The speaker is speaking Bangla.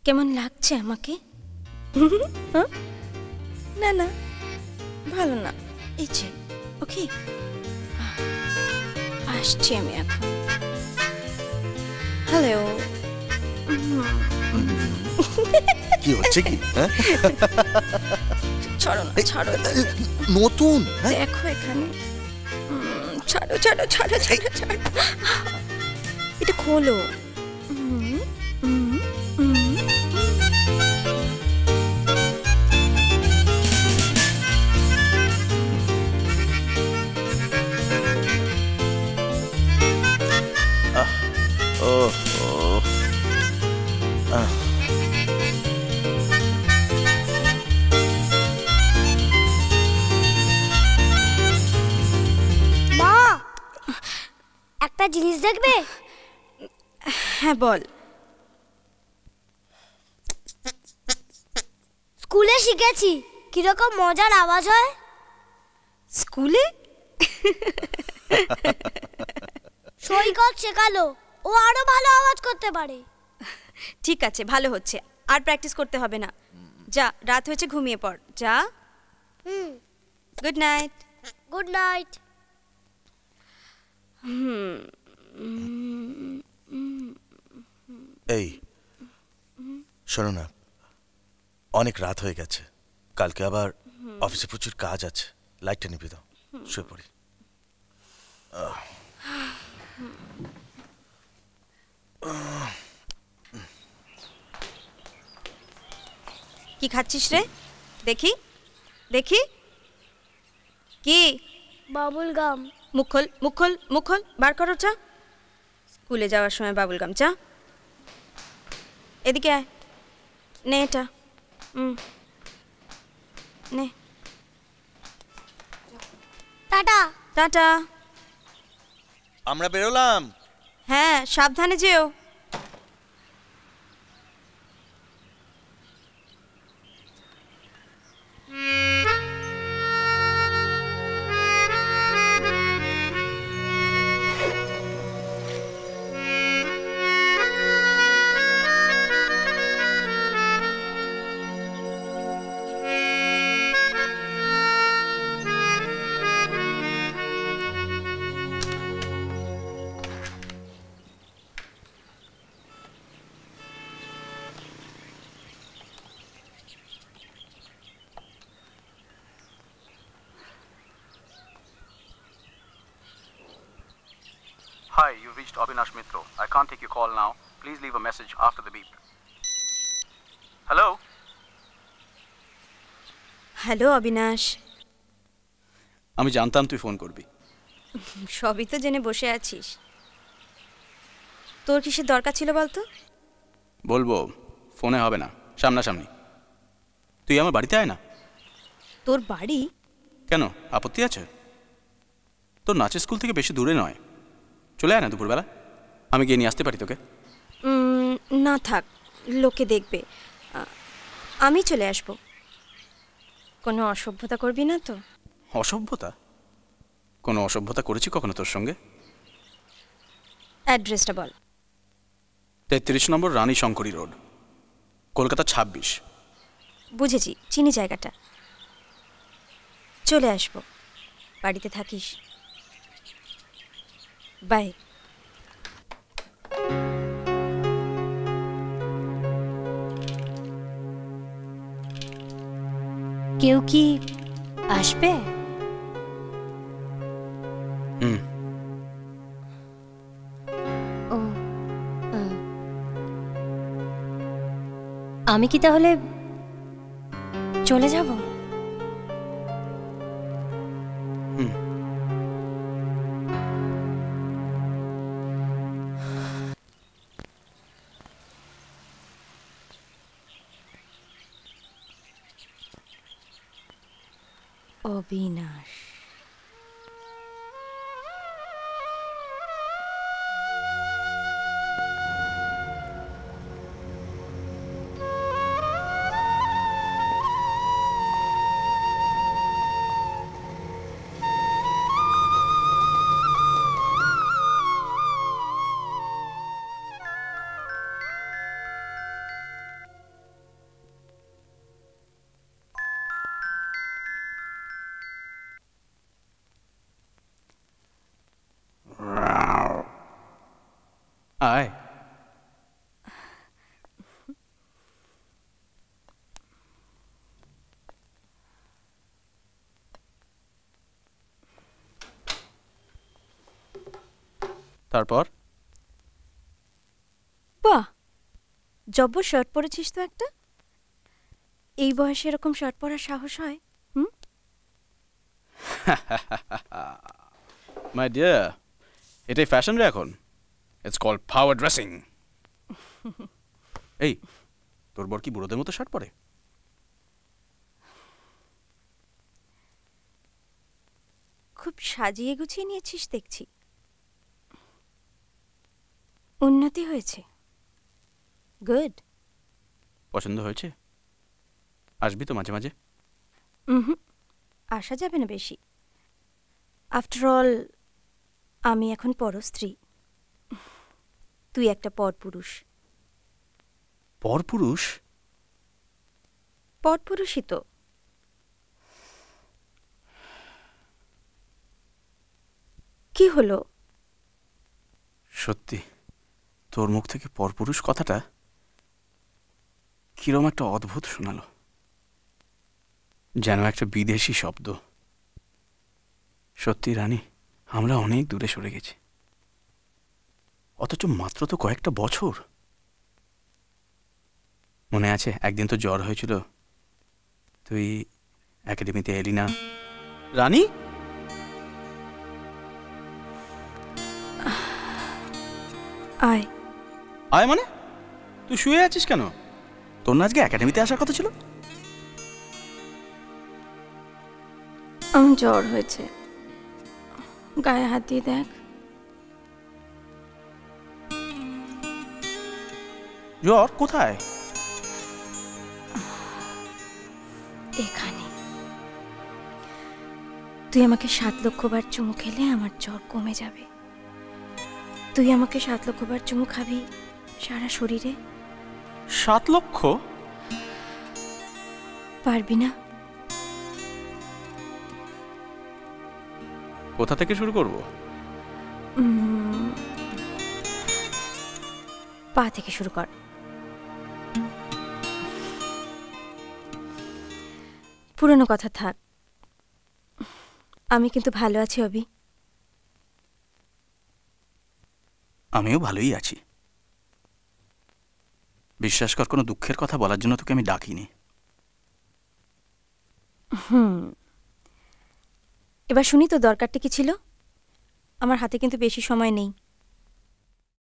কেমন লাগছে আমাকে? না না, ভালো না। এই যে ওকে, আসছি আমি এখন। হ্যালো। কি হচ্ছে কি? ছাড়ো না, ছাড়ো। নতুন দেখো এখানে। ছাড়ো ছাড়ো ছাড়ো ছাড়ো ছাড়ো, এটা খোলো। মা, একটা জিনিস দেখবে? হ্যাঁ বল। স্কুলে শিখেছি কিরকম মজার আওয়াজ হয়। স্কুলে? সৈকত শেখালো, ও আরো ভালো আওয়াজ করতে পারে। ঠিক আছে, ভালো হচ্ছে। আর প্র্যাকটিস করতে হবে না। যা, রাত হয়েছে, ঘুমিয়ে পড়। যা। Good night. Good night. এই শোনো না, অনেক রাত হয়ে গেছে, কালকে আবার অফিসে প্রচুর কাজ আছে। লাইটটা নিভে দাও, শুয়ে পড়ি। কি খাচ্ছিস রে? দেখি দেখি। কি? বাবুল গাম। মুখ খোল, মুখ খোল, মুখ খোল, বার করো। চা, স্কুলে যাওয়ার সময় বাবুল গাম। চা, এদিকে আয়, নে এটা। নে। টাটা। টাটা। আমরা বেরোলাম। হ্যাঁ, সাবধানে যেও। Hi, you've reached Abhinash Mitro. I can't take your call now. Please leave a message after the beep. Hello? Hello Abinash. আমি জানতাম তুই ফোন করবি। সবই তো জেনে বসে আছিস। তোর কিসের দরকার ছিল বলতো? বলবো, ফোনে হবে না, সামনাসামনি। তুই আমার বাড়িতে আয় না। তোর বাড়ি? কেন, আপত্তি আছে? তোর নাচের স্কুল থেকে বেশি দূরে নয়, চলে আয় না দুপুরবেলা, আমি গিয়ে নিয়ে আসতে পারি তোকে। না থাক, লোকে দেখবে। আমি চলে আসব। কোনো অসভ্যতা করবি না তো? অসভ্যতা? কোনো অসভ্যতা করেছি কখনো তোর সঙ্গে? অ্যাড্রেসটা বল। 33 নম্বর রানী শঙ্করী রোড, কলকাতা 26। বুঝেছি, চিনি জায়গাটা। চলে আসব, বাড়িতে থাকিস। বাই। কেউ কি আসবে? ও, আমি কি তাহলে চলে যাব? অবিনাশ। আয়। তারপর বাহ, জব্বর শার্ট পরেছিস তো একটা। এই বয়সে এরকম শার্ট পরার সাহস হয়? হুম? মাই ডিয়ার, এটাই ফ্যাশন রে এখন। It's called power dressing. এই, তোর বর কি বুড়োদের মতো শার্ট পরে? খুব সাজিয়ে গুছিয়ে নিয়েছিস দেখছি। উন্নতি হয়েছে। গুড। পছন্দ হয়েছে? আসবি তো মাঝে মাঝে? হুম, আসা যাবে না বেশি। আফটার অল আমি এখন পরস্ত্রী, তুই একটা পরপুরুষ। পরপুরুষ? পরপুরুষই তো। কি হলো? সত্যি তোর মুখ থেকে পরপুরুষ কথাটা কিরম একটা অদ্ভুত শোনালো, যেন একটা বিদেশি শব্দ। সত্যি রানী, আমরা অনেক দূরে সরে গেছি, অথচ মাত্র তো কয়েকটা বছর। মনে আছে একদিন তো জ্বর হয়েছিল, তুই একাডেমিতে এলি না। রানী, আয়। আয় মানে? তুই শুয়ে আছিস কেন? তোর না আজকে একাডেমিতে আসার কথা ছিল? আমার জ্বর হয়েছে, গায়ে হাত দিয়ে দেখ। জ্বর কোথায়? এখানে। তুই আমাকে 7 লক্ষবার চুমু খেলে আমার জ্বর কমে যাবে। তুই আমাকে 7 লক্ষবার চুমু খাবি সারা শরীরে। 7 লক্ষ? পারবি না? কোথা থেকে শুরু করব? পা থেকে শুরু কর। পুরনো কথা থাক, আমি কিন্তু ভালো আছি অভি। আমিও ভালোই আছি। বিশ্বাস কর, কোনো দুঃখের কথা বলার জন্য তোকে আমি ডাকিনি। এবার শুনি তো দরকারটা কি ছিল। আমার হাতে কিন্তু বেশি সময় নেই।